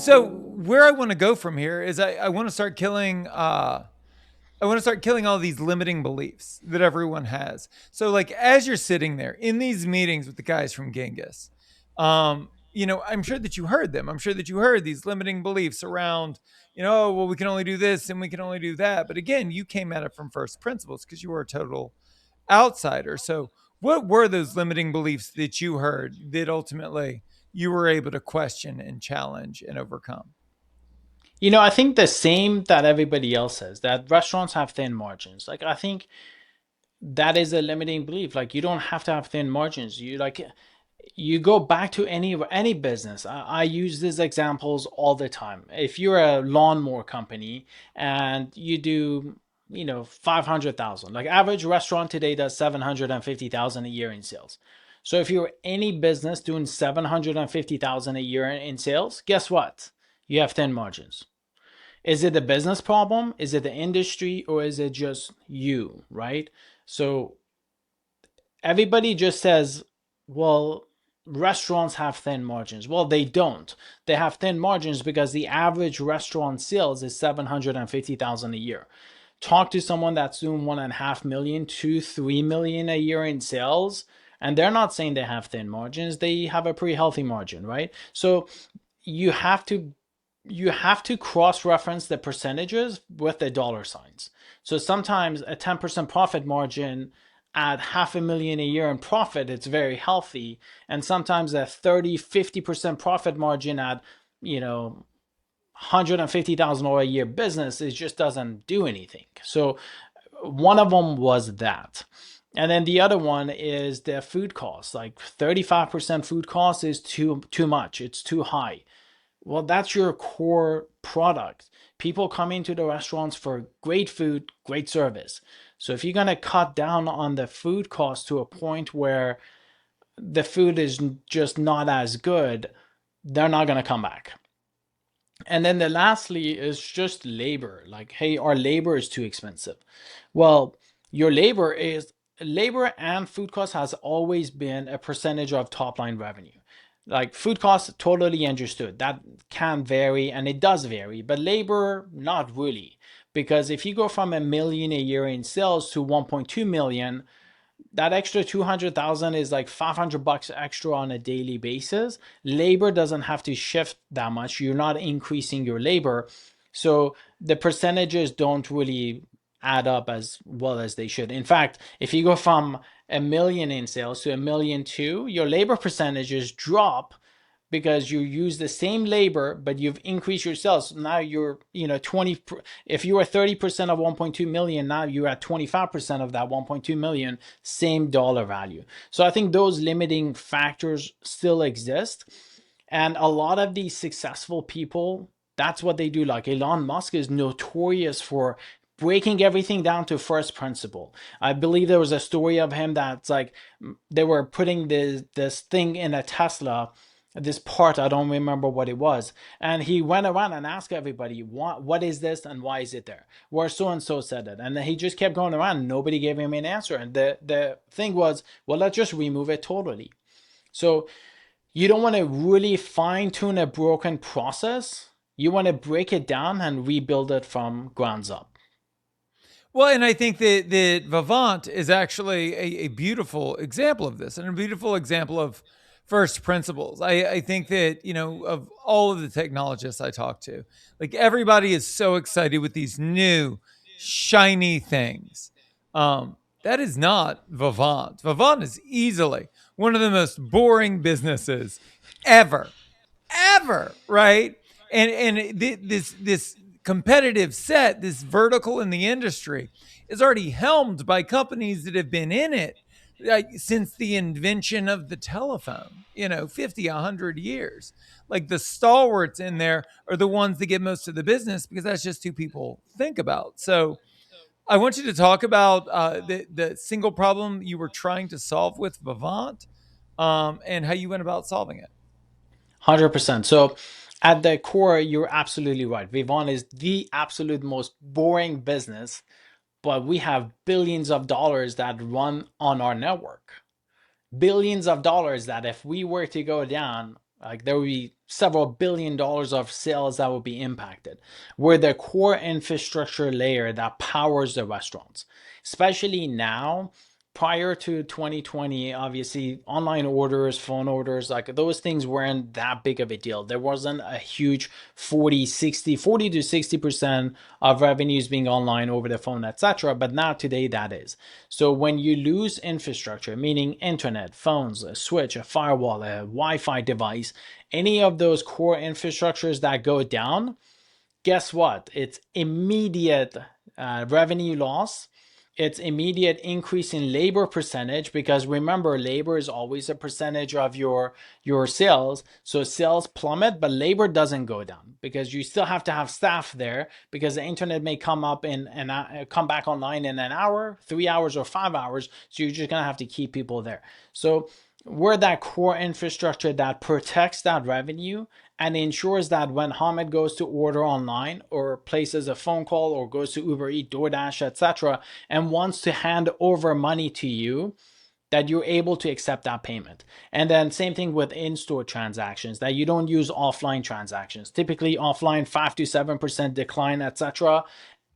So where I want to go from here is I want to start killing I want to start killing all these limiting beliefs that everyone has. So, like, as you're sitting there in these meetings with the guys from Genghis, I'm sure that you heard them. I'm sure that you heard these limiting beliefs around, oh, well, we can only do this and we can only do that. But again, you came at it from first principles because you were a total outsider. So, what were those limiting beliefs that you heard that ultimately you were able to question and challenge and overcome? I think the same that everybody else says, that restaurants have thin margins. Like, I think that is a limiting belief. Like, you don't have to have thin margins. You go back to any business. I use these examples all the time. If you're a lawnmower company and you do, 500,000, like average restaurant today does 750,000 a year in sales. So if you're any business doing 750,000 a year in sales, guess what? You have thin margins. Is it the business problem? Is it the industry? Or is it just you, right? So everybody just says, well, restaurants have thin margins. Well, they don't. They have thin margins because the average restaurant sales is 750,000 a year. Talk to someone that's doing 1.5 million, 2, 3 million a year in sales, and they're not saying they have thin margins. They have a pretty healthy margin, right? So you have to you have to cross-reference the percentages with the dollar signs. So sometimes a 10% profit margin at 500,000 a year in profit, it's very healthy. And sometimes a 30, 50% profit margin at, $150,000 a year business, it just doesn't do anything. So one of them was that. And then the other one is the food costs. Like 35% food cost is too much. It's too high. Well, that's your core product. People come into the restaurants for great food, great service. So if you're going to cut down on the food cost to a point where the food is just not as good, they're not going to come back. And then the lastly is just labor. Like, hey, our labor is too expensive. Well, your labor and food cost has always been a percentage of top line revenue. Like food costs, totally understood. That can vary and it does vary, but labor, not really. Because if you go from 1 million a year in sales to 1.2 million, that extra 200,000 is like $500 extra on a daily basis. Labor doesn't have to shift that much. You're not increasing your labor. So the percentages don't really add up as well as they should. In fact, if you go from 1 million in sales to 1,000,002, your labor percentages drop because you use the same labor, but you've increased your sales. Now you're, 20, if you were 30% of 1.2 million, now you're at 25% of that 1.2 million, same dollar value. So I think those limiting factors still exist. And a lot of these successful people, that's what they do. Like Elon Musk is notorious for breaking everything down to first principle. I believe there was a story of him that's like they were putting this thing in a Tesla, this part, I don't remember what it was, and he went around and asked everybody, what is this and why is it there, where so and so said it, and then he just kept going around and nobody gave him an answer, and the thing was, well, let's just remove it totally. So you don't want to really fine tune a broken process. You want to break it down and rebuild it from grounds up. Well, and I think that Vivant is actually a beautiful example of this and a beautiful example of first principles. I think that, of all of the technologists I talk to, like everybody is so excited with these new, shiny things. That is not Vivant. Vivant is easily one of the most boring businesses ever, ever, right? And this competitive set, this vertical in the industry, is already helmed by companies that have been in it since the invention of the telephone, 50, 100 years. Like the stalwarts in there are the ones that get most of the business because that's just who people think about. So I want you to talk about the single problem you were trying to solve with Vivant, and how you went about solving it. 100%. So at the core, you're absolutely right. Vivon is the absolute most boring business, but we have billions of dollars that run on our network. Billions of dollars that if we were to go down, Like there will be several $billion of sales that will be impacted. We're the core infrastructure layer that powers the restaurants. Especially now, prior to 2020, obviously online orders, phone orders, like those things weren't that big of a deal. There wasn't a huge 40 to 60% of revenues being online over the phone, etc. But now today that is. So when you lose infrastructure, meaning internet, phones, a switch, a firewall, a Wi-Fi device, any of those core infrastructures that go down, guess what? It's immediate revenue loss. It's immediate increase in labor percentage, because remember, labor is always a percentage of your sales. So sales plummet, but labor doesn't go down because you still have to have staff there, because the internet may come up in and come back online in an hour, 3 hours, or 5 hours. So you're just gonna have to keep people there. So we're that core infrastructure that protects that revenue and ensures that when Hamed goes to order online or places a phone call or goes to Uber Eats, DoorDash, etc., and wants to hand over money to you, that you're able to accept that payment. And then same thing with in-store transactions, that you don't use offline transactions. Typically offline 5 to 7% decline, etc.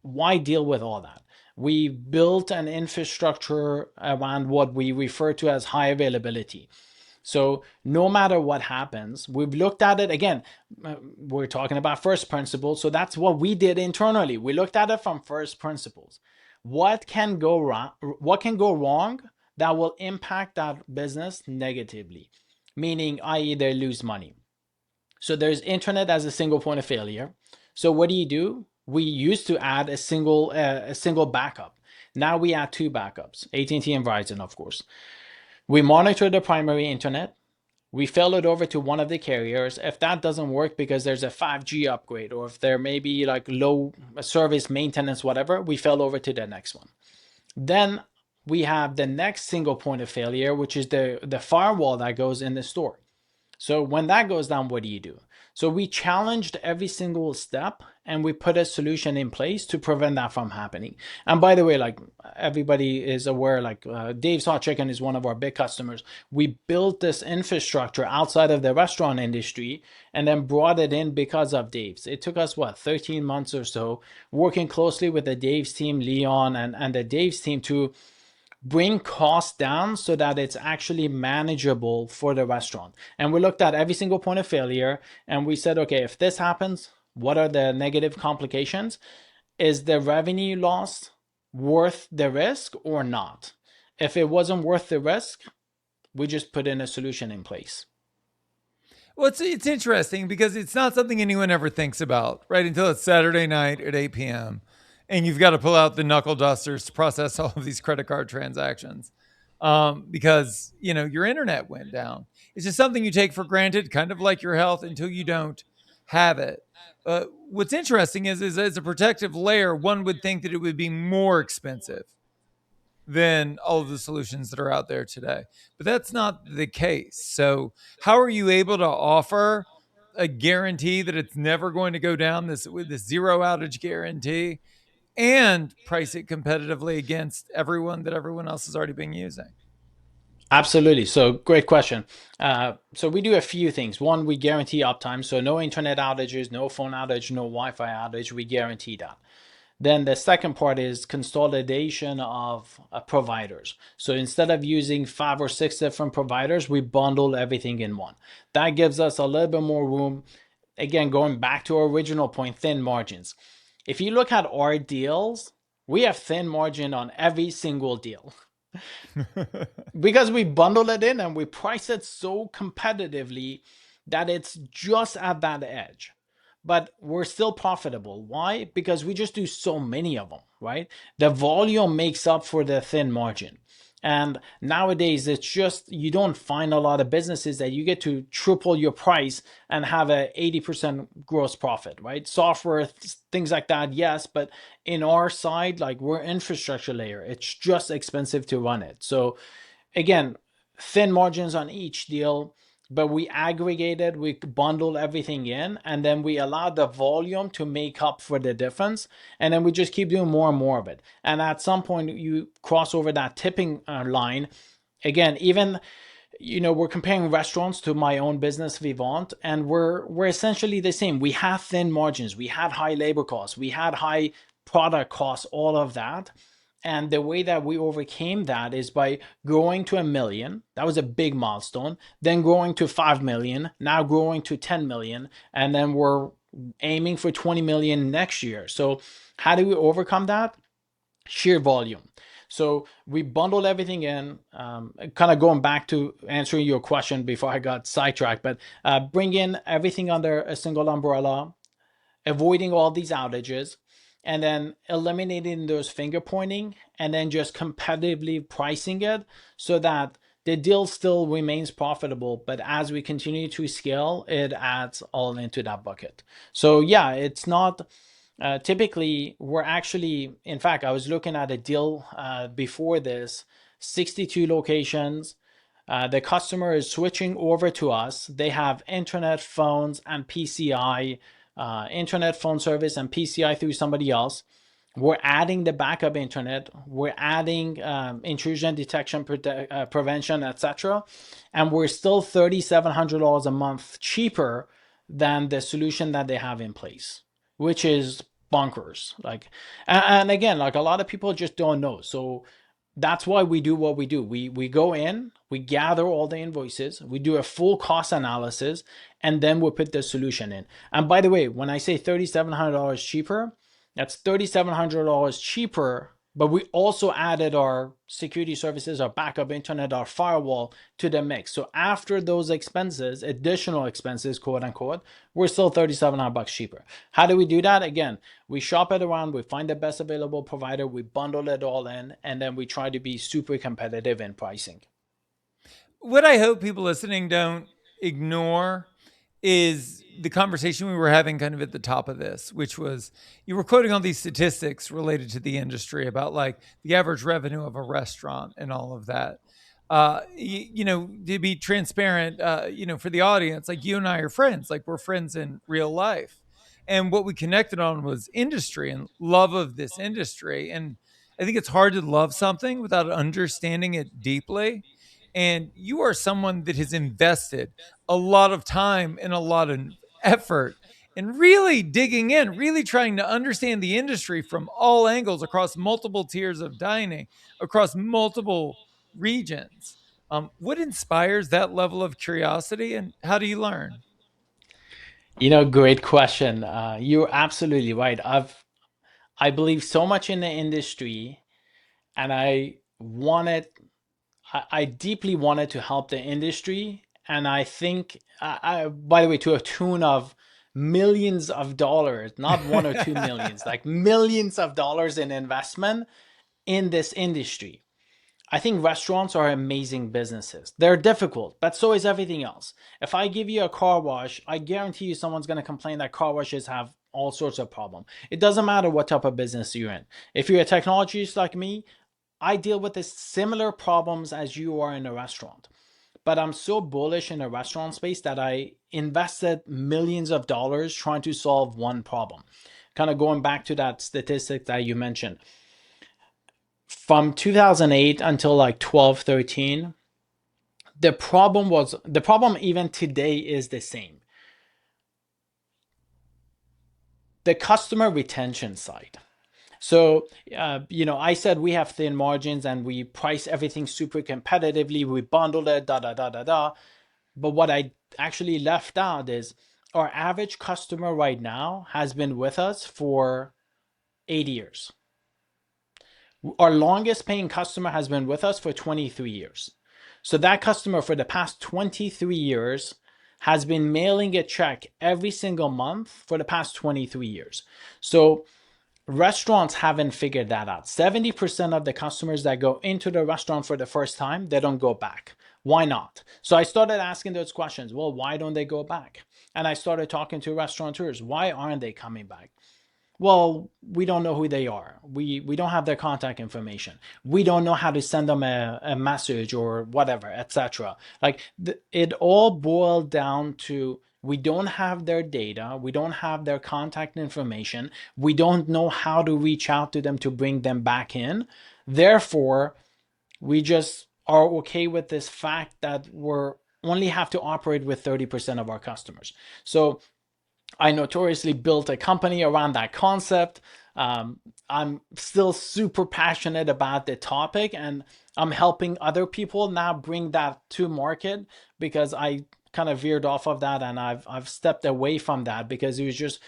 Why deal with all that? We built an infrastructure around what we refer to as high availability. So no matter what happens, we've looked at it again. We're talking about first principles. So that's what we did internally. We looked at it from first principles. What can go wrong? What can go wrong that will impact that business negatively? Meaning, i.e., they lose money. So there's internet as a single point of failure. So what do? We used to add a single backup. Now we add two backups, AT&T and Verizon, of course. We monitor the primary internet. We fail it over to one of the carriers. If that doesn't work because there's a 5G upgrade, or if there may be like low service maintenance, whatever, we fail over to the next one. Then we have the next single point of failure, which is the firewall that goes in the store. So when that goes down, what do? So we challenged every single step and we put a solution in place to prevent that from happening. And by the way, like everybody is aware, like Dave's Hot Chicken is one of our big customers. We built this infrastructure outside of the restaurant industry and then brought it in because of Dave's. It took us, 13 months or so, working closely with the Dave's team, Leon, and the Dave's team to bring costs down so that it's actually manageable for the restaurant. And we looked at every single point of failure and we said, okay, if this happens, what are the negative complications? Is the revenue loss worth the risk or not? If it wasn't worth the risk, we just put in a solution in place. Well, it's interesting because it's not something anyone ever thinks about, right? Until it's Saturday night at 8 p.m. and you've got to pull out the knuckle dusters to process all of these credit card transactions because your internet went down. It's just something you take for granted, kind of like your health, until you don't have it. What's interesting is as a protective layer, one would think that it would be more expensive than all of the solutions that are out there today. But that's not the case. So, how are you able to offer a guarantee that it's never going to go down, this with this zero outage guarantee, and price it competitively against everyone else has already been using? Absolutely. So great question. So we do a few things. One, we guarantee uptime. So no internet outages, no phone outage, no Wi-Fi outage. We guarantee that. Then the second part is consolidation of providers. So instead of using 5 or 6 different providers, we bundle everything in one. That gives us a little bit more room. Again, going back to our original point, thin margins. If you look at our deals, we have thin margin on every single deal because we bundle it in and we price it so competitively that it's just at that edge. But we're still profitable. Why? Because we just do so many of them, right? The volume makes up for the thin margin. And nowadays, it's just, you don't find a lot of businesses that you get to triple your price and have a 80% gross profit, right? Software, things like that, yes. But in our side, like we're infrastructure layer, it's just expensive to run it. So again, thin margins on each deal, but we aggregated, we bundled everything in, and then we allowed the volume to make up for the difference. And then we just keep doing more and more of it. And at some point, you cross over that tipping line. Again, even we're comparing restaurants to my own business, Vivant, and we're essentially the same. We had thin margins, we had high labor costs, we had high product costs, all of that. And the way that we overcame that is by growing to 1 million. That was a big milestone. Then growing to 5 million, now growing to 10 million, and then we're aiming for 20 million next year. So how do we overcome that? Sheer volume. So we bundled everything in, kind of going back to answering your question before I got sidetracked, but bring in everything under a single umbrella, avoiding all these outages, and then eliminating those finger pointing, and then just competitively pricing it so that the deal still remains profitable, but as we continue to scale, it adds all into that bucket. So yeah, it's not typically, we're actually, in fact, I was looking at a deal before this, 62 locations. The customer is switching over to us. They have internet, phones, and PCI, internet phone service and PCI through somebody else. We're adding the backup internet. We're adding intrusion detection, prevention, etc. And we're still $3,700 a month cheaper than the solution that they have in place, which is bonkers. Like, and again, like a lot of people just don't know. So that's why we do what we do. We go in, we gather all the invoices, we do a full cost analysis, and then we put the solution in. And by the way, when I say $3,700 cheaper, that's $3,700 cheaper, but we also added our security services, our backup internet, our firewall to the mix. So after those expenses, additional expenses, quote unquote, we're still $3,700 cheaper. How do we do that? Again, we shop it around, we find the best available provider, we bundle it all in, and then we try to be super competitive in pricing. What I hope people listening don't ignore is the conversation we were having kind of at the top of this, which was you were quoting all these statistics related to the industry about like the average revenue of a restaurant and all of that. To be transparent, for the audience, like you and I are friends, like we're friends in real life. And what we connected on was industry and love of this industry. And I think it's hard to love something without understanding it deeply. And you are someone that has invested a lot of time and a lot of effort in really digging in, really trying to understand the industry from all angles across multiple tiers of dining, across multiple regions. What inspires that level of curiosity and how do you learn? Great question. You're absolutely right. I believe so much in the industry, and I deeply wanted to help the industry. And I think, by the way, to a tune of millions of dollars, not 1 or 2 millions, like millions of dollars in investment in this industry. I think restaurants are amazing businesses. They're difficult, but so is everything else. If I give you a car wash, I guarantee you someone's going to complain that car washes have all sorts of problems. It doesn't matter what type of business you're in. If you're a technologist like me, I deal with the similar problems as you are in a restaurant. But I'm so bullish in the restaurant space that I invested millions of dollars trying to solve one problem. Kind of going back to that statistic that you mentioned. From 2008 until like 12, 13, the problem even today is the same. The customer retention side. So, I said we have thin margins and we price everything super competitively. We bundle it, da da da da da. But what I actually left out is our average customer right now has been with us for 8 years. Our longest paying customer has been with us for 23 years. So that customer for the past 23 years has been mailing a check every single month for the past 23 years. So restaurants haven't figured that out. 70% of the customers that go into the restaurant for the first time, they don't go back. Why not? So I started asking those questions. Well, why don't they go back? And I started talking to restaurateurs. Why aren't they coming back? Well, we don't know who they are. We don't have their contact information. We don't know how to send them a message or whatever, etc. Like it all boiled down to we don't have their data. We don't have their contact information. We don't know how to reach out to them to bring them back in. Therefore, we just are okay with this fact that we're only have to operate with 30% of our customers. So I notoriously built a company around that concept. Um, I'm still super passionate about the topic, and I'm helping other people now bring that to market because I kind of veered off of that, and I've stepped away from that because it was just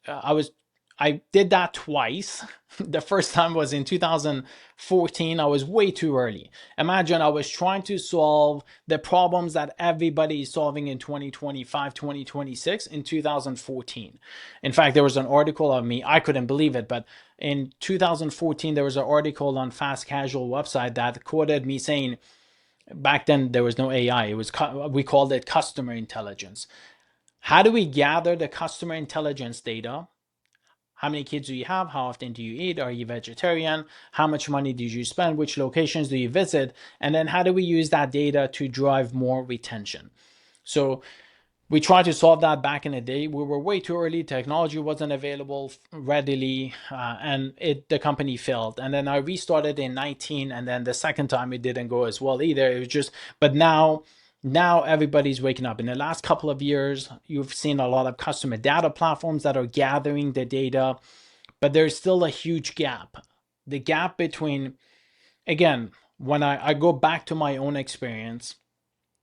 I was I did that twice. The first time was in 2014. I was way too early. Imagine I was trying to solve the problems that everybody is solving in 2025, 2026 in 2014. In fact, there was an article of me, I couldn't believe it, but in 2014 there was an article on Fast Casual website that quoted me saying back then there was no AI. It was we called it customer intelligence. How do we gather the customer intelligence data? How many kids do you have? How often do you eat? Are you vegetarian? How much money did you spend? Which locations do you visit? And then how do we use that data to drive more retention? So we tried to solve that back in the day. We were way too early. Technology wasn't available readily, and the company failed. And then I restarted in 19, and then the second time it didn't go as well either. It was just, but now everybody's waking up. In the last couple of years, you've seen a lot of customer data platforms that are gathering the data, but there's still a huge gap. The gap between, again, when I go back to my own experience,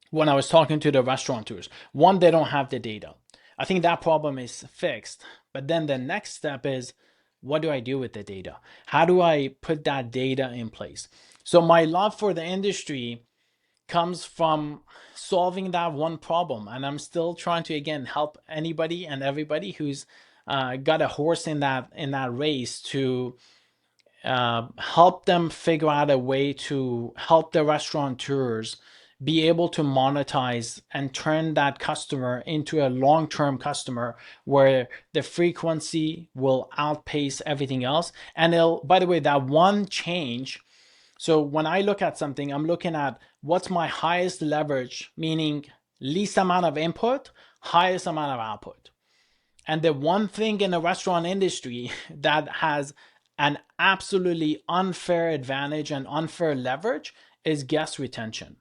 when I was talking to the restaurateurs, one, they don't have the data. I think that problem is fixed. But then the next step is, what do I do with the data? How do I put that data in place? So my love for the industry comes from solving that one problem. And I'm still trying to, again, help anybody and everybody who's got a horse in that race to help them figure out a way to help the restaurateurs be able to monetize and turn that customer into a long-term customer where the frequency will outpace everything else. And it'll, by the way, that one change. So when I look at something, I'm looking at what's my highest leverage, meaning least amount of input, highest amount of output. And the one thing in the restaurant industry that has an absolutely unfair advantage and unfair leverage is guest retention.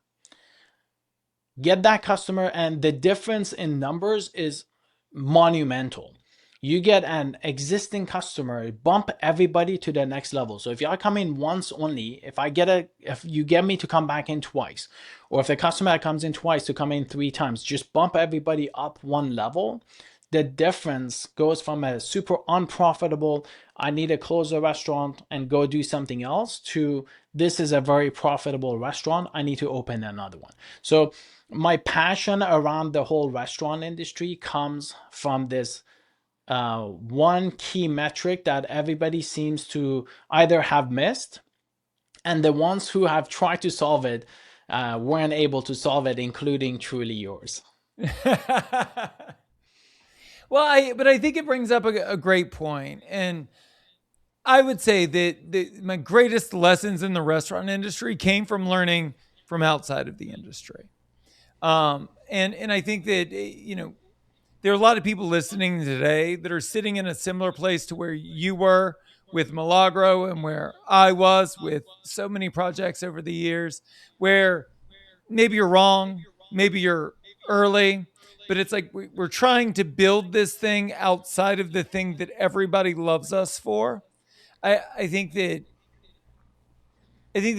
Get that customer, and the difference in numbers is monumental. You get an existing customer, bump everybody to the next level. So if you come in once only, if you get me to come back in twice, or if the customer that comes in twice to come in 3 times, just bump everybody up one level. The difference goes from a super unprofitable, I need to close a restaurant and go do something else, to this is a very profitable restaurant, I need to open another one. So my passion around the whole restaurant industry comes from this one key metric that everybody seems to either have missed, and the ones who have tried to solve it weren't able to solve it, including truly yours. Well, but I think it brings up a great point, and I would say that my greatest lessons in the restaurant industry came from learning from outside of the industry. And I think that there are a lot of people listening today that are sitting in a similar place to where you were with Milagro and where I was with so many projects over the years, where maybe you're wrong, maybe you're early, but it's like we're trying to build this thing outside of the thing that everybody loves us for. I think that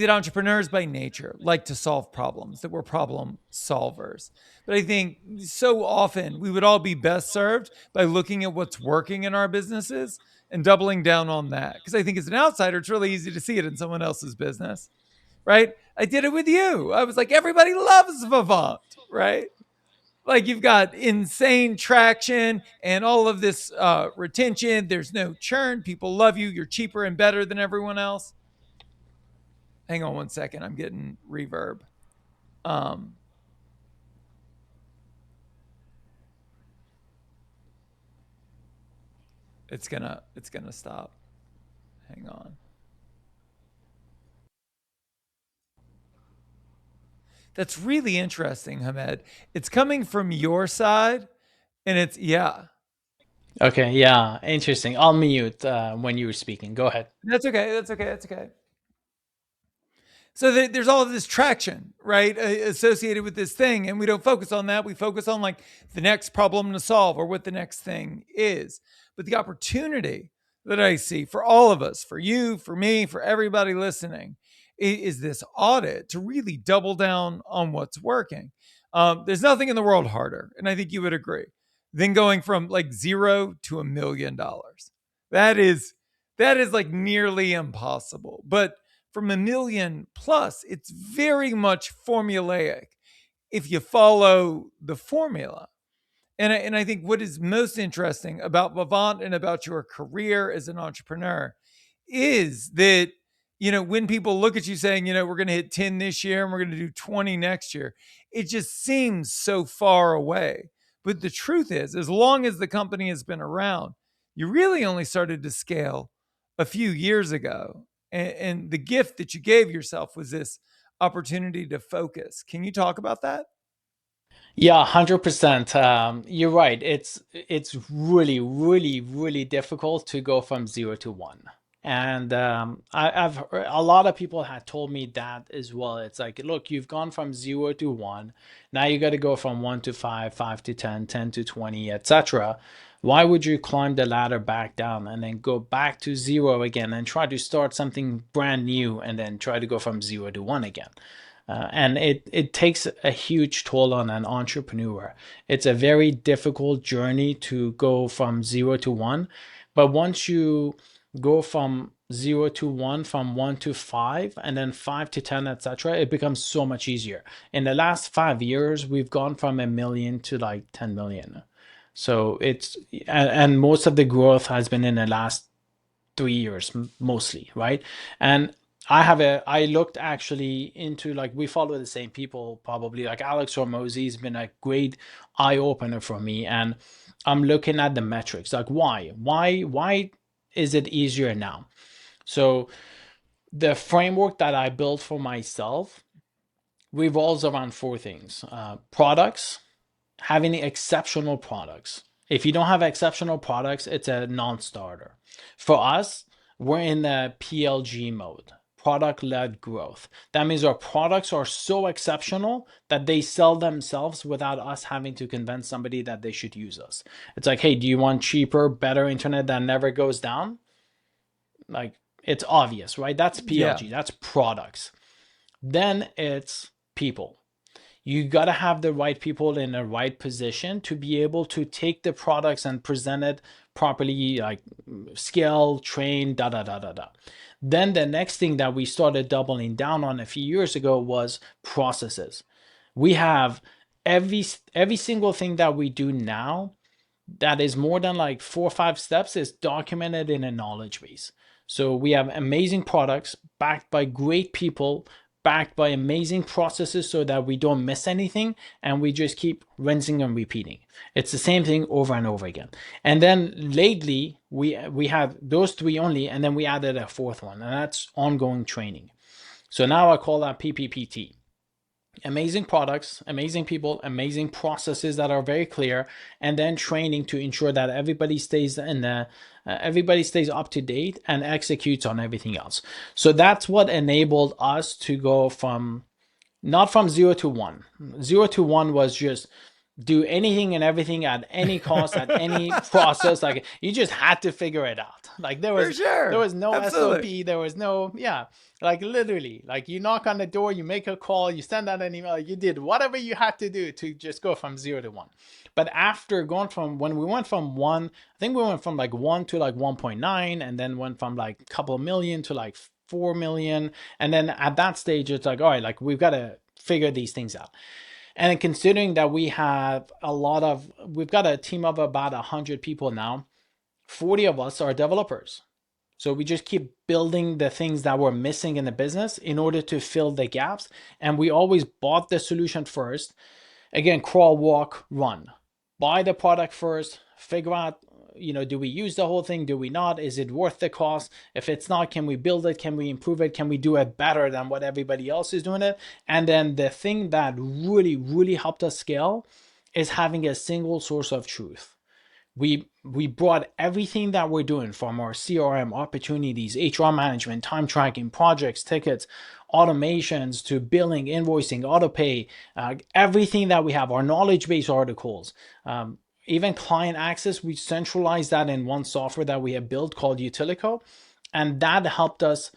entrepreneurs by nature like to solve problems, that we're problem solvers. But I think so often we would all be best served by looking at what's working in our businesses and doubling down on that. Because I think as an outsider, it's really easy to see it in someone else's business, right? I did it with you. I was like, everybody loves Vivant, right? Like you've got insane traction and all of this retention. There's no churn. People love you. You're cheaper and better than everyone else. Hang on one second. I'm getting reverb. Um, it's gonna stop. Hang on. That's really interesting, Hamed. It's coming from your side, and it's yeah. Okay, yeah, interesting. I'll mute when you were speaking. Go ahead. That's okay. That's okay. That's okay. So there's all of this traction, right, associated with this thing, and we don't focus on that. We focus on like the next problem to solve or what the next thing is. But the opportunity that I see for all of us, for you, for me, for everybody listening, is this audit to really double down on what's working. There's nothing in the world harder, and I think you would agree, than going from like zero to $1 million. That is like nearly impossible. But from 1 million plus, it's very much formulaic if you follow the formula. And I think what is most interesting about Vivant and about your career as an entrepreneur is that, when people look at you saying, we're going to hit 10 this year and we're going to do 20 next year, it just seems so far away. But the truth is, as long as the company has been around, you really only started to scale a few years ago. And the gift that you gave yourself was this opportunity to focus. Can you talk about that? Yeah, 100%. You're right. It's really, really, really difficult to go from zero to one. And I've heard, a lot of people had told me that as well. It's like, look, you've gone from zero to one. Now you got to go from one to five, five to 10, 10 to 20, etc. Why would you climb the ladder back down and then go back to zero again and try to start something brand new and then try to go from zero to one again? And it takes a huge toll on an entrepreneur. It's a very difficult journey to go from zero to one. But once you go from zero to one, from one to five, and then five to 10, etc., it becomes so much easier. In the last 5 years, we've gone from 1 million to like 10 million. So and most of the growth has been in the last 3 years mostly, right? And I looked actually into, like, we follow the same people probably, like Alex Hormozy has been a great eye opener for me. And I'm looking at the metrics, like why is it easier now? So the framework that I built for myself revolves around four things: products, having exceptional products. If you don't have exceptional products, it's a non-starter. For us, we're in the PLG mode, product led growth. That means our products are so exceptional that they sell themselves without us having to convince somebody that they should use us. It's like, hey, do you want cheaper, better internet that never goes down? Like, it's obvious, right? That's Yeah. PLG, that's products. Then it's people. You got to have the right people in the right position to be able to take the products and present it properly, like scale, train, da da da da da. Then the next thing that we started doubling down on a few years ago was processes. We have every single thing that we do now that is more than like 4 or 5 steps is documented in a knowledge base. So we have amazing products backed by great people, backed by amazing processes so that we don't miss anything, and we just keep rinsing and repeating. It's the same thing over and over again. And then lately we had those three only, and then we added a fourth one, and that's ongoing training. So now I call that PPPT: amazing products, amazing people, amazing processes that are very clear, and then training to ensure that everybody stays in the everybody stays up to date and executes on everything else. So that's what enabled us to go from not from zero to one. Zero to one was just do anything and everything at any cost, at any process. Like, you just had to figure it out. Like, For there sure. was no Absolutely. SOP, there was no, yeah, like literally, like, you knock on the door, you make a call, you send out an email, you did whatever you had to do to just go from zero to one. But after going from, when we went from one, I think we went from like one to like 1.9, and then went from like a couple million to like 4 million. And then at that stage, it's like, all right, like, we've got to figure these things out. And considering that we've got a team of about 100 people now, 40 of us are developers. So we just keep building the things that were missing in the business in order to fill the gaps. And we always bought the solution first. Again, crawl, walk, run. Buy the product first, figure out, do we use the whole thing? Do we not? Is it worth the cost? If it's not, can we build it? Can we improve it? Can we do it better than what everybody else is doing it? And then the thing that really, really helped us scale is having a single source of truth. We brought everything that we're doing, from our CRM, opportunities, HR management, time tracking, projects, tickets, automations to billing, invoicing, auto pay, everything that we have, our knowledge base articles, even client access, we centralize that in one software that we have built called Utilico. And that helped us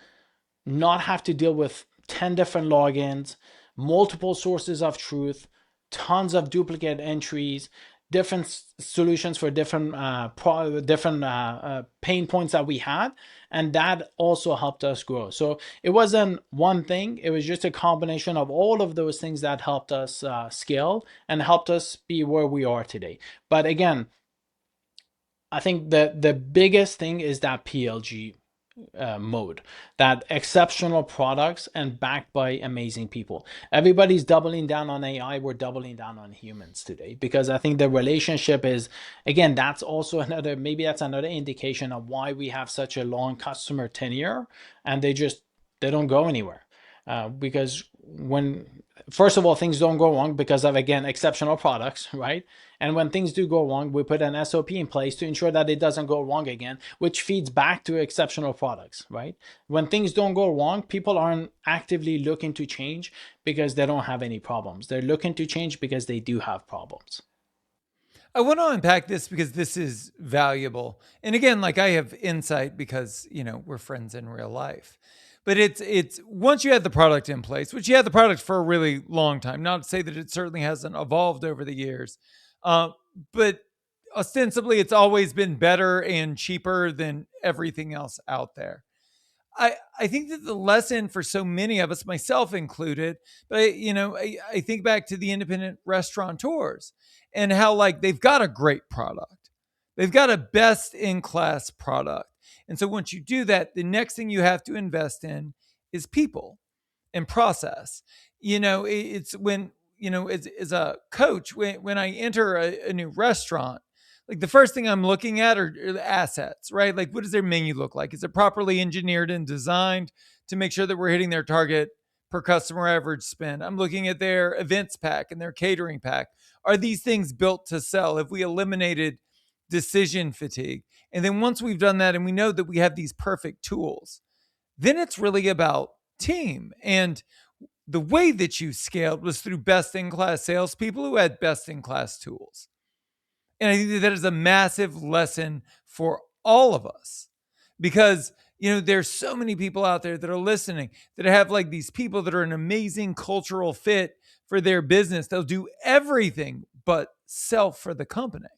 not have to deal with 10 different logins, multiple sources of truth, tons of duplicate entries, different solutions for different pain points that we had, and that also helped us grow. So it wasn't one thing; it was just a combination of all of those things that helped us scale and helped us be where we are today. But again, I think the biggest thing is that PLG mode, that exceptional products and backed by amazing people. Everybody's doubling down on AI. We're doubling down on humans today because I think the relationship is, again, that's also another, maybe that's another indication of why we have such a long customer tenure and they don't go anywhere. Because when, first of all, things don't go wrong because of, again, exceptional products, right? And when things do go wrong, we put an SOP in place to ensure that it doesn't go wrong again, which feeds back to exceptional products, right? When things don't go wrong, people aren't actively looking to change because they don't have any problems. They're looking to change because they do have problems. I want to unpack this because this is valuable. And again, like I have insight because, we're friends in real life. But it's once you had the product in place, which you had the product for a really long time, not to say that it certainly hasn't evolved over the years. Uh, but ostensibly it's always been better and cheaper than everything else out there. I think that the lesson for so many of us, myself included, but I think back to the independent restaurateurs and how like they've got a great product. They've got a best in class product. And so once you do that, the next thing you have to invest in is people and process. It's when, as a coach, when I enter a new restaurant, like the first thing I'm looking at are the assets, right? Like, what does their menu look like? Is it properly engineered and designed to make sure that we're hitting their target per customer average spend? I'm looking at their events pack and their catering pack. Are these things built to sell? Have we eliminated decision fatigue? And then once we've done that and we know that we have these perfect tools, then it's really about team. And the way that you scaled was through best in class salespeople who had best in class tools. And I think that is a massive lesson for all of us because, there's so many people out there that are listening that have like these people that are an amazing cultural fit for their business. They'll do everything but sell for the company,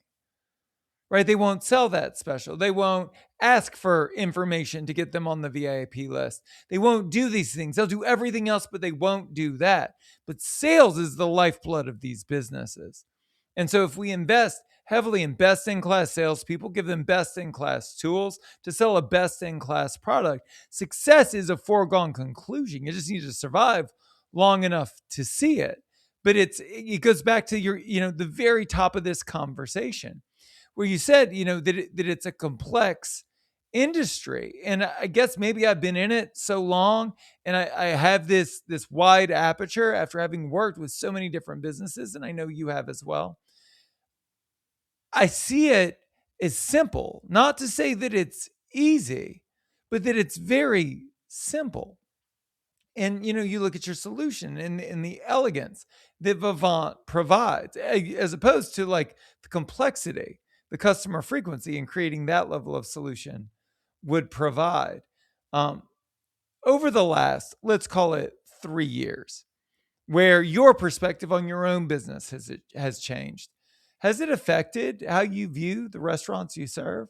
right? They won't sell that special. They won't ask for information to get them on the VIP list. They won't do these things. They'll do everything else, but they won't do that. But sales is the lifeblood of these businesses. And so if we invest heavily in best in class salespeople, give them best in class tools to sell a best in class product, success is a foregone conclusion. You just need to survive long enough to see it. But it goes back to the very top of this conversation where you said, that it's a complex industry. And I guess maybe I've been in it so long and I have this wide aperture after having worked with so many different businesses, and I know you have as well. I see it as simple, not to say that it's easy, but that it's very simple. And you look at your solution and the elegance that Vivant provides, as opposed to like the complexity, the customer frequency, and creating that level of solution would provide. Um, Over the last, let's call it 3 years, where your perspective on your own business has changed. Has it affected how you view the restaurants you serve?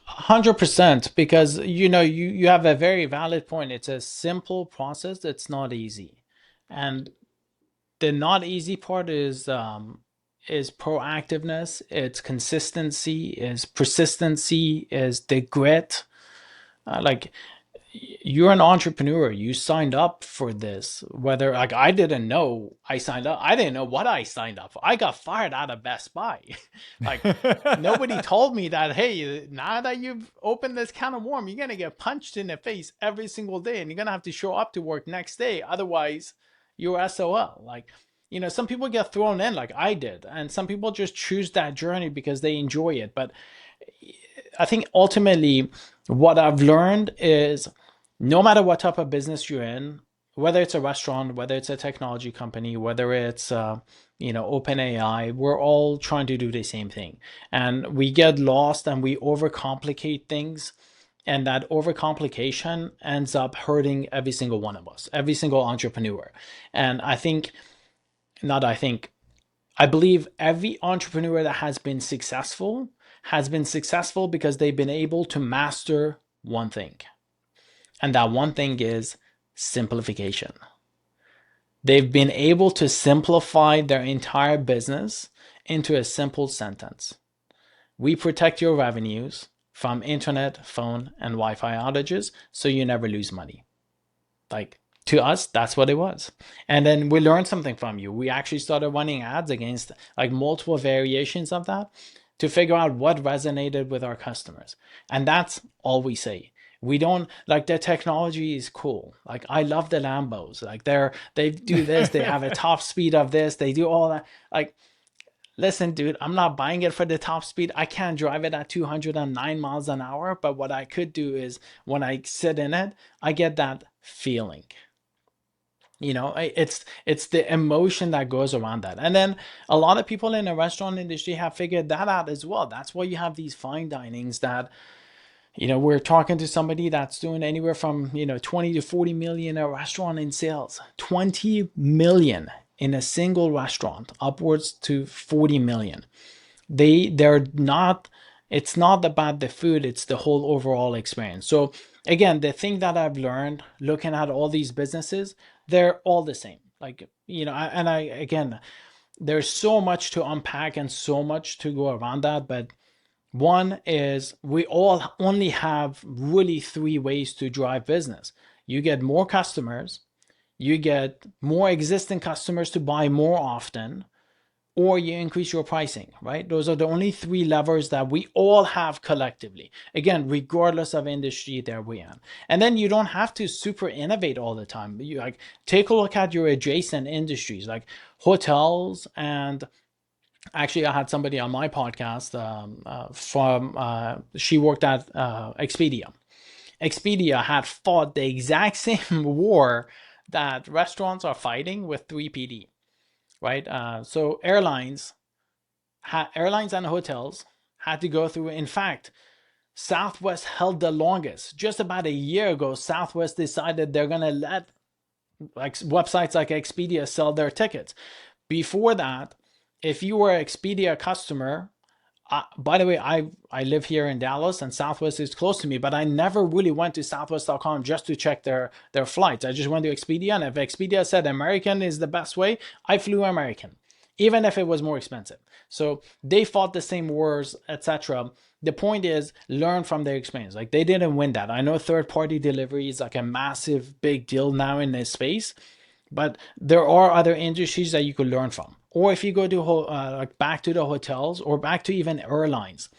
100%, because you have a very valid point. It's a simple process. It's not easy, and the not easy part is proactiveness, it's consistency, is persistency, is the grit. Like, you're an entrepreneur, you signed up for this. Whether, like, I didn't know I signed up, I didn't know what I signed up for. I got fired out of Best Buy. Like, nobody told me that, hey, now that you've opened this can of worm, you're gonna get punched in the face every single day and you're gonna have to show up to work next day, otherwise you're SOL. Like, some people get thrown in like I did, and some people just choose that journey because they enjoy it. But I think ultimately what I've learned is No matter what type of business you're in, whether it's a restaurant, whether it's a technology company, whether it's open AI, we're all trying to do the same thing. And we get lost and we overcomplicate things. And that overcomplication ends up hurting every single one of us, every single entrepreneur. And I believe every entrepreneur that has been successful because they've been able to master one thing. And that one thing is simplification. They've been able to simplify their entire business into a simple sentence. We protect your revenues from internet, phone, and Wi-Fi outages so you never lose money. Like, to us, that's what it was. And then we learned something from you. We actually started running ads against like multiple variations of that to figure out what resonated with our customers. And that's all we say. We don't like the technology is cool. Like I love the Lambos. Like they do this, they have a top speed of this, they do all that. Like, listen, dude, I'm not buying it for the top speed. I can't drive it at 209 miles an hour. But what I could do is when I sit in it, I get that feeling. It's the emotion that goes around that. And then a lot of people in the restaurant industry have figured that out as well. That's why you have these fine dinings that, we're talking to somebody that's doing anywhere from, 20 to 40 million a restaurant in sales, 20 million in a single restaurant, upwards to 40 million. They're not, it's not about the food, it's the whole overall experience. So again, the thing that I've learned looking at all these businesses, they're all the same. Like, again, there's so much to unpack and so much to go around that. But one is we all only have really three ways to drive business. You get more customers, you get more existing customers to buy more often, or you increase your pricing, right? Those are the only three levers that we all have collectively. Again, regardless of industry that we're in. And then you don't have to super innovate all the time. You like take a look at your adjacent industries like hotels. And actually I had somebody on my podcast she worked at Expedia. Expedia had fought the exact same war that restaurants are fighting with 3PD, right? So airlines and hotels had to go through. In fact, Southwest held the longest. Just about a year ago, Southwest decided they're gonna let like websites like Expedia sell their tickets. Before that, if you were an Expedia customer, by the way, I live here in Dallas and Southwest is close to me, but I never really went to southwest.com just to check their flights. I just went to Expedia, and if Expedia said American is the best way, I flew American, even if it was more expensive. So they fought the same wars, etc. The point is learn from their experience. Like they didn't win that. I know third-party delivery is like a massive big deal now in this space, but there are other industries that you could learn from. Or if you go to like back to the hotels or back to even airlines,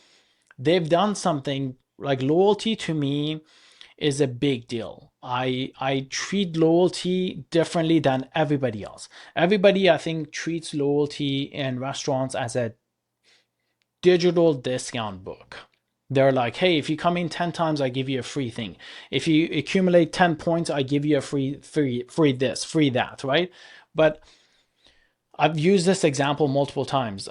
they've done something like loyalty to me is a big deal. I treat loyalty differently than everybody else. Everybody, I think, treats loyalty in restaurants as a digital discount book. They're like, hey, if you come in 10 times, I give you a free thing. If you accumulate 10 points, I give you a free this, free that, right? But I've used this example multiple times.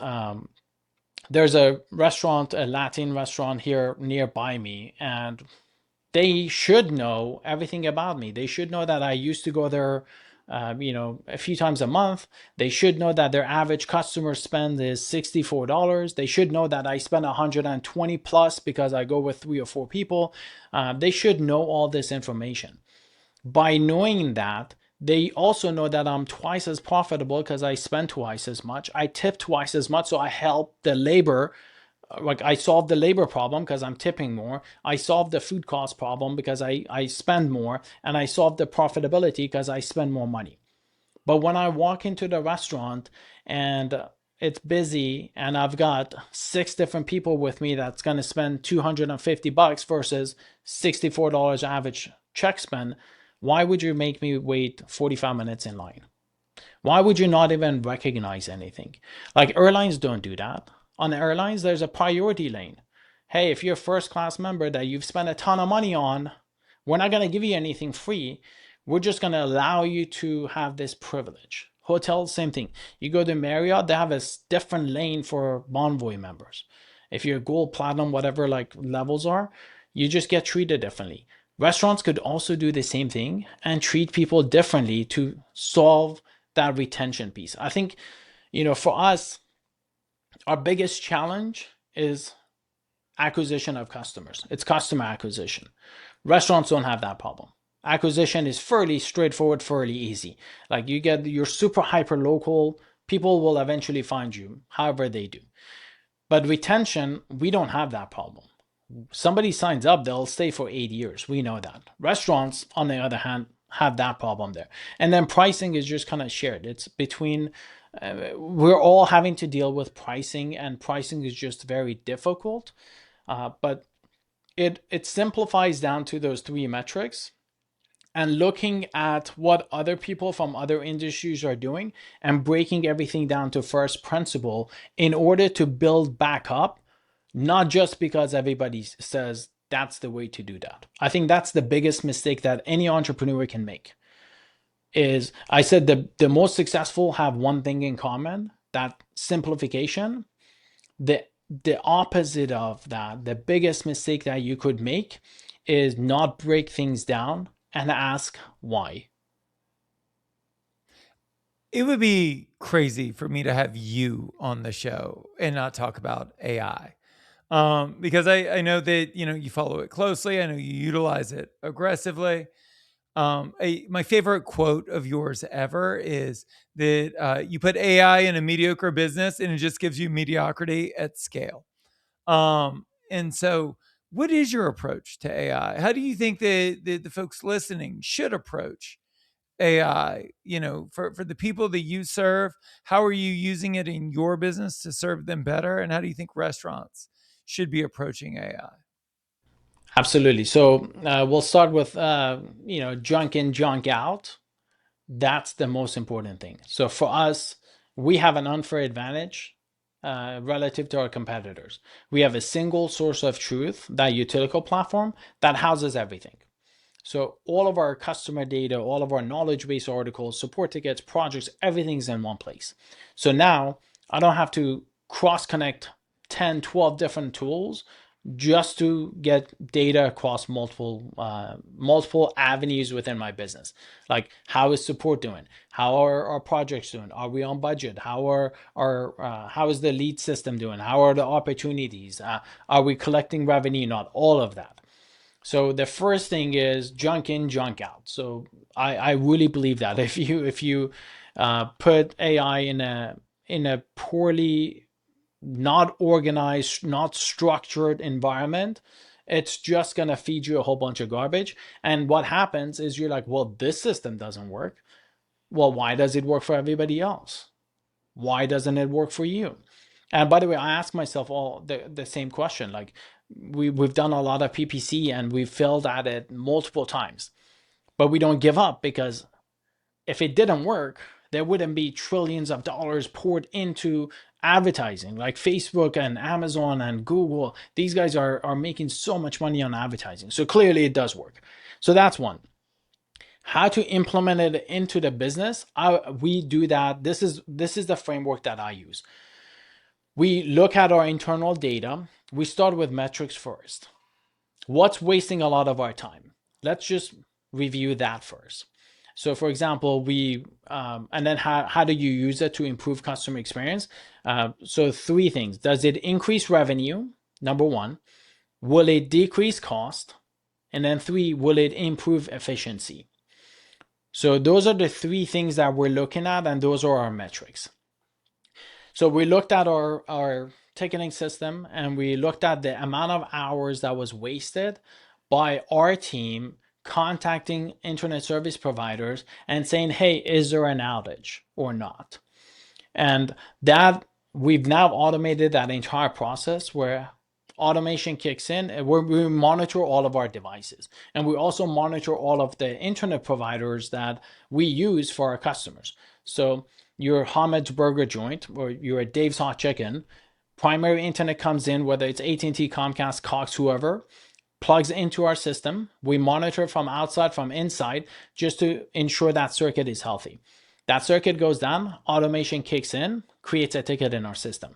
There's a restaurant, a Latin restaurant here nearby me, and they should know everything about me. They should know that I used to go there, a few times a month. They should know that their average customer spend is $64. They should know that I spend 120 plus because I go with 3 or 4 people. They should know all this information. By knowing that, they also know that I'm twice as profitable because I spend twice as much. I tip twice as much, so I help the labor. Like I solve the labor problem because I'm tipping more. I solve the food cost problem because I spend more, and I solve the profitability because I spend more money. But when I walk into the restaurant and it's busy and I've got 6 different people with me that's going to spend $250 versus $64 average check spend, why would you make me wait 45 minutes in line? Why would you not even recognize anything? Like airlines don't do that. On airlines, there's a priority lane. Hey, if you're a first class member that you've spent a ton of money on, We're not going to give you anything free. We're just going to allow you to have this privilege. Hotels, same thing. You go to Marriott, they have a different lane for Bonvoy members. If you're gold, platinum, whatever like levels are, you just get treated differently. Restaurants could also do the same thing and treat people differently to solve that retention piece. I think, for us, our biggest challenge is acquisition of customers. It's customer acquisition. Restaurants don't have that problem. Acquisition is fairly straightforward, fairly easy. Like you're super hyper local, people will eventually find you, however they do. But retention, we don't have that problem. Somebody signs up, they'll stay for 8 years. We know that. Restaurants, on the other hand, have that problem there. And then pricing is just kind of shared. It's between, we're all having to deal with pricing, and pricing is just very difficult. But it simplifies down to those three metrics and looking at what other people from other industries are doing and breaking everything down to first principle in order to build back up, not just because everybody says that's the way to do that. I think that's the biggest mistake that any entrepreneur can make. Is I said the most successful have one thing in common, that simplification. The opposite of that, the biggest mistake that you could make is not break things down and ask why. It would be crazy for me to have you on the show and not talk about AI. Because I know that, you follow it closely. I know you utilize it aggressively. My favorite quote of yours ever is that you put AI in a mediocre business and it just gives you mediocrity at scale. And so, what is your approach to AI? How do you think that the folks listening should approach AI? For the people that you serve, how are you using it in your business to serve them better? And how do you think restaurants should be approaching AI? Absolutely. So we'll start with junk in, junk out. That's the most important thing. So for us, we have an unfair advantage relative to our competitors. We have a single source of truth, that utility platform that houses everything. So all of our customer data, all of our knowledge base articles, support tickets, projects, everything's in one place. So now I don't have to cross connect 10, 12 different tools just to get data across multiple avenues within my business. Like, how is support doing? How are our projects doing? Are we on budget? How is the lead system doing? How are the opportunities? Are we collecting revenue? Not all of that. So the first thing is junk in, junk out. So I really believe that if you put AI in a poorly not organized, not structured environment, it's just gonna feed you a whole bunch of garbage. And what happens is you're like, well, this system doesn't work. Well, why does it work for everybody else? Why doesn't it work for you? And by the way, I ask myself all the same question. Like, we've done a lot of PPC and we've failed at it multiple times, but we don't give up, because if it didn't work, there wouldn't be trillions of dollars poured into advertising. Like Facebook and Amazon and Google, these guys are making so much money on advertising. So clearly it does work. So that's one. How to implement it into the business, we do that. This is the framework that I use. We look at our internal data. We start with metrics first. What's wasting a lot of our time? Let's just review that first. So for example, and then how do you use it to improve customer experience? So three things. Does it increase revenue? Number one. Will it decrease cost? And then three, will it improve efficiency? So those are the three things that we're looking at, and those are our metrics. So we looked at our ticketing system, and we looked at the amount of hours that was wasted by our team contacting internet service providers and saying, hey, is there an outage or not? And that we've now automated that entire process, where automation kicks in and we monitor all of our devices. And we also monitor all of the internet providers that we use for our customers. So your Hamed's Burger Joint or your Dave's Hot Chicken, primary internet comes in, whether it's AT&T, Comcast, Cox, whoever. plugs into our system. We monitor from outside, from inside, just to ensure that circuit is healthy. That circuit goes down, automation kicks in, creates a ticket in our system.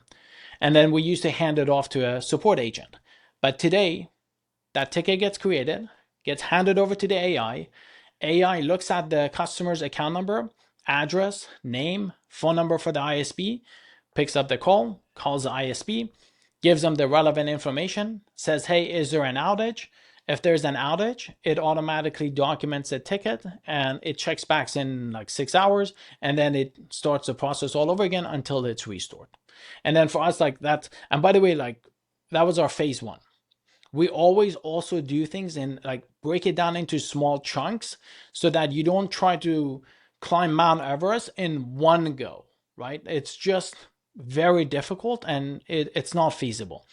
And then we used to hand it off to a support agent. But today, that ticket gets created, gets handed over to the AI. AI looks at the customer's account number, address, name, phone number for the ISP, picks up the call, calls the ISP, gives them the relevant information, says, hey, is there an outage? If there's an outage, it automatically documents a ticket and it checks back in like 6 hours, and then it starts the process all over again until it's restored. And then for us, like that, and by the way, like that was our phase one. We always also do things and like break it down into small chunks so that you don't try to climb Mount Everest in one go, right? It's just very difficult and it's not feasible.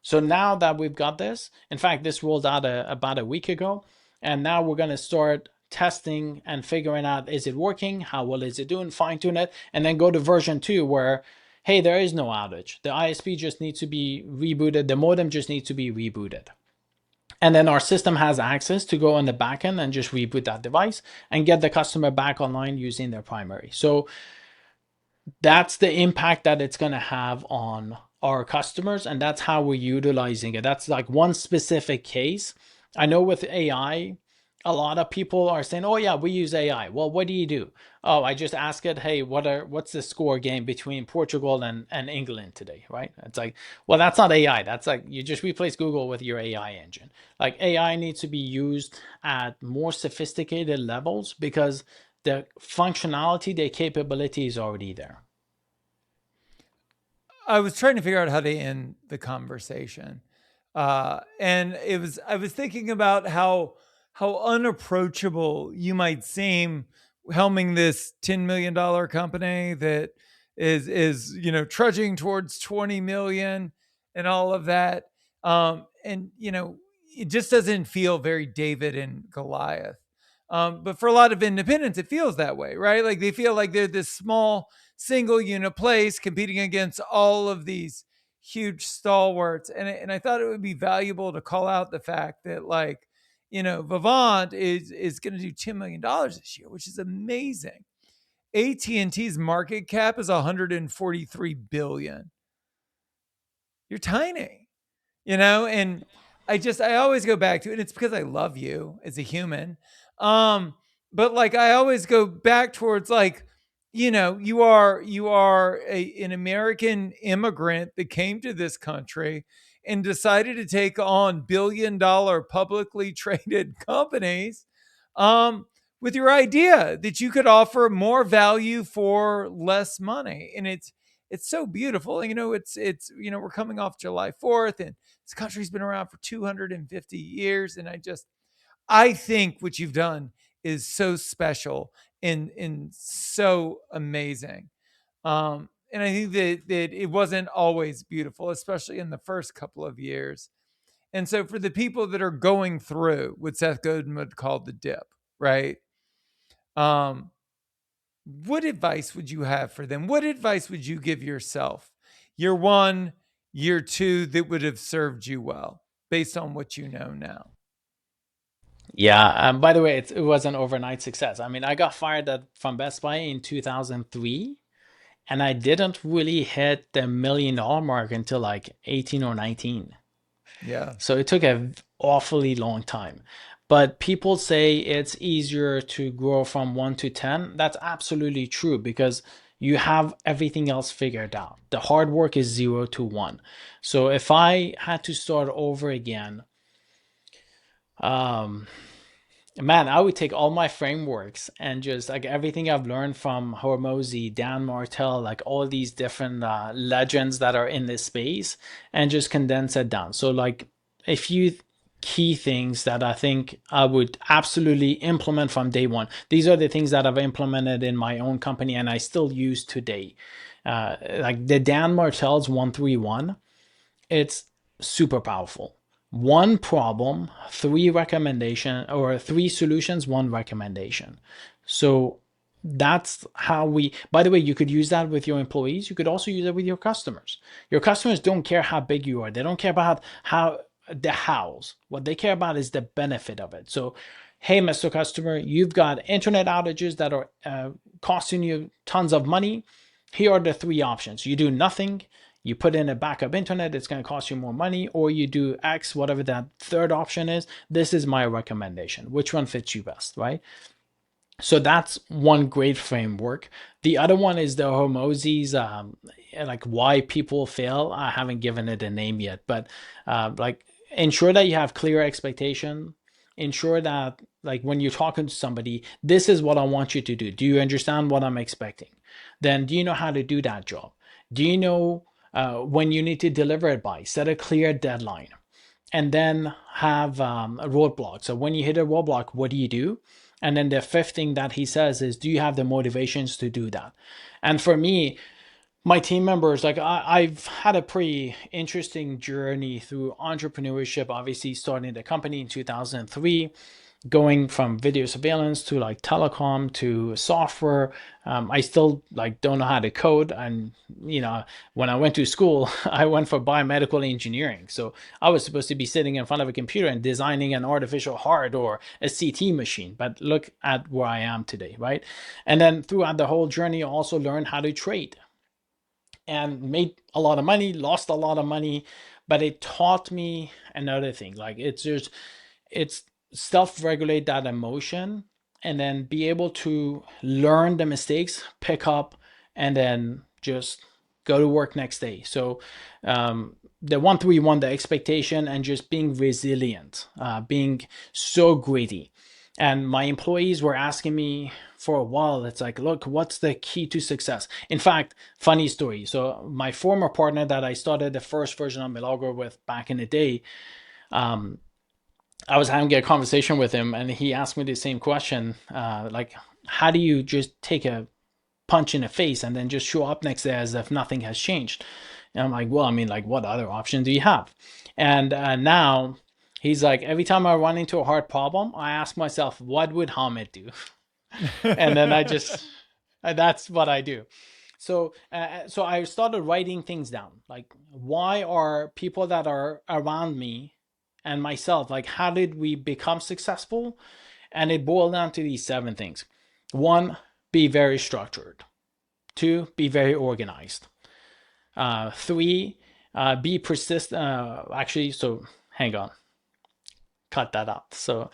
So now that we've got this, in fact, this rolled out about a week ago, and now we're going to start testing and figuring out, is it working? How well is it doing? Fine tune it, and then go to version 2 where, hey, there is no outage. The ISP just needs to be rebooted. The modem just needs to be rebooted. And then our system has access to go on the backend and just reboot that device and get the customer back online using their primary. So that's the impact that it's going to have on our customers, and that's how we're utilizing it. That's like one specific case. I know with AI, a lot of people are saying, oh yeah, we use AI. Well, what do you do? Oh, I just ask it, hey, what's the score game between Portugal and England today, right? It's like, well, that's not AI. That's like, you just replace Google with your AI engine. Like AI needs to be used at more sophisticated levels because the functionality, the capability is already there. I was trying to figure out how to end the conversation, and I was thinking about how unapproachable you might seem helming this $10 million company that is trudging towards 20 million and all of that, and it just doesn't feel very David and Goliath. But for a lot of independents, it feels that way, right? Like they feel like they're this small single unit place competing against all of these huge stalwarts. And I thought it would be valuable to call out the fact that, like, Vivant is going to do $10 million this year, which is amazing. AT&T's market cap is 143 billion. You're tiny, and I always go back to it. And it's because I love you as a human. Um, but like I always go back towards, like, you are an American immigrant that came to this country and decided to take on $1 billion publicly traded companies, um, with your idea that you could offer more value for less money. And it's so beautiful. And, it's we're coming off July 4th, and this country's been around for 250 years. And I think what you've done is so special and so amazing. And I think that it wasn't always beautiful, especially in the first couple of years. And so for the people that are going through what Seth Godin would call the dip, right? Um, what advice would you have for them? What advice would you give yourself? Year one, year two, that would have served you well based on what you know now. Yeah. By the way, it was an overnight success. I mean, I got fired from Best Buy in 2003, and I didn't really hit the $1 million mark until like 18 or 19. Yeah. So it took a awfully long time. But people say it's easier to grow from 1 to 10. That's absolutely true because you have everything else figured out. The hard work is 0 to 1. So if I had to start over again, um, man, I would take all my frameworks and just like everything I've learned from Hormozy, Dan Martell, like all these different legends that are in this space, and just condense it down. So, like a few key things that I think I would absolutely implement from day one. These are the things that I've implemented in my own company and I still use today. Like the Dan Martell's 131, it's super powerful. One problem, three recommendation, or three solutions, one recommendation. So that's how we, by the way, you could use that with your employees. You could also use it with your customers. Your customers don't care how big you are. They don't care about how the hows. What they care about is the benefit of it. So, hey, Mr. Customer, you've got internet outages that are costing you tons of money. Here are the three options. You do nothing, you put in a backup internet, it's going to cost you more money, or you do X, whatever that third option is. This is my recommendation. Which one fits you best, right? So that's one great framework. The other one is the Hormozzi's, like why people fail. I haven't given it a name yet, but like ensure that you have clear expectation. Ensure that like when you're talking to somebody, this is what I want you to do. Do you understand what I'm expecting? Then do you know how to do that job? Do you know when you need to deliver it by? Set a clear deadline, and then have a roadblock. So when you hit a roadblock, what do you do? And then the fifth thing that he says is, do you have the motivations to do that? And for me, my team members, like I've had a pretty interesting journey through entrepreneurship, obviously starting the company in 2003, going from video surveillance to like telecom to software. I still like don't know how to code. And, you know, when I went to school, I went for biomedical engineering. So I was supposed to be sitting in front of a computer and designing an artificial heart or a CT machine. But look at where I am today, right? And then throughout the whole journey, I also learned how to trade and made a lot of money, lost a lot of money. But it taught me another thing. Like it's self-regulate that emotion and then be able to learn the mistakes, pick up, and then just go to work next day. So the 131, the expectation and just being resilient, being so greedy. And my employees were asking me for a while, it's like, look, what's the key to success? In fact, funny story. So my former partner that I started the first version of Milagro with back in the day, I was having a conversation with him and he asked me the same question, like, how do you just take a punch in the face and then just show up next day as if nothing has changed? And I'm like, well, I mean, like, what other option do you have? And now he's like, every time I run into a hard problem, I ask myself, what would Hamed do? And then I just, that's what I do. So I started writing things down. Like, why are people that are around me and myself, like, how did we become successful? And it boiled down to these 7 things. 1, be very structured. 2, be very organized. 3, be persistent. Actually, so hang on. Cut that out. So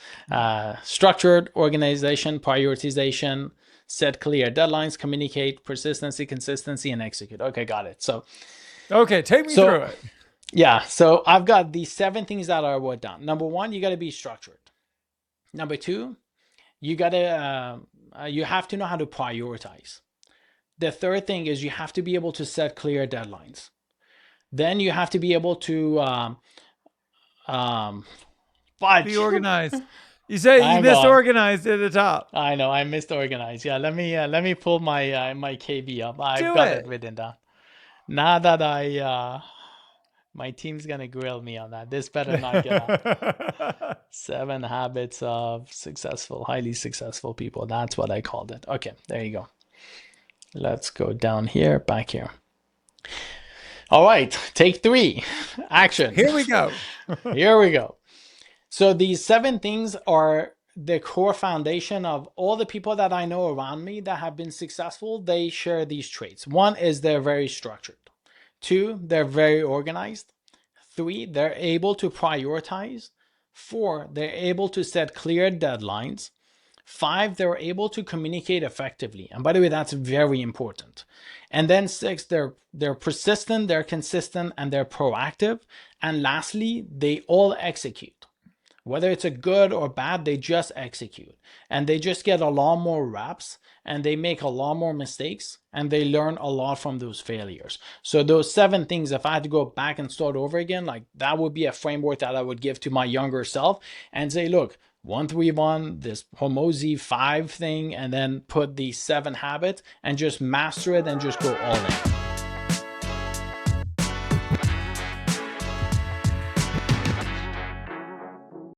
structured, organization, prioritization, set clear deadlines, communicate, persistency, consistency, and execute. Okay, got it. So okay, take me through it. Yeah, so I've got these 7 things that I wrote down. Number 1, you got to be structured. Number 2, you got to you have to know how to prioritize. The third thing is you have to be able to set clear deadlines. Then you have to be able to be organized. You say you missed organized at the top. I know, I missed organized. Yeah, let me pull my my KB up. I've got it written down. Now that my team's gonna grill me on that. This better not get out. 7 habits of highly successful people. That's what I called it. Okay, there you go. Let's go down here, back here. All right, take 3. Action. Here we go. Here we go. So these 7 things are the core foundation of all the people that I know around me that have been successful. They share these traits. 1 is they're very structured. 2, they're very organized. 3, they're able to prioritize. 4, they're able to set clear deadlines. 5, they're able to communicate effectively. And by the way, that's very important. And then 6, they're persistent, they're consistent, and they're proactive. And lastly, they all execute. Whether it's a good or bad, they just execute. And they just get a lot more reps and they make a lot more mistakes and they learn a lot from those failures. So those 7 things, if I had to go back and start over again, like that would be a framework that I would give to my younger self and say, look, 131, this Hormozzi 5 thing, and then put the 7 habits and just master it and just go all in.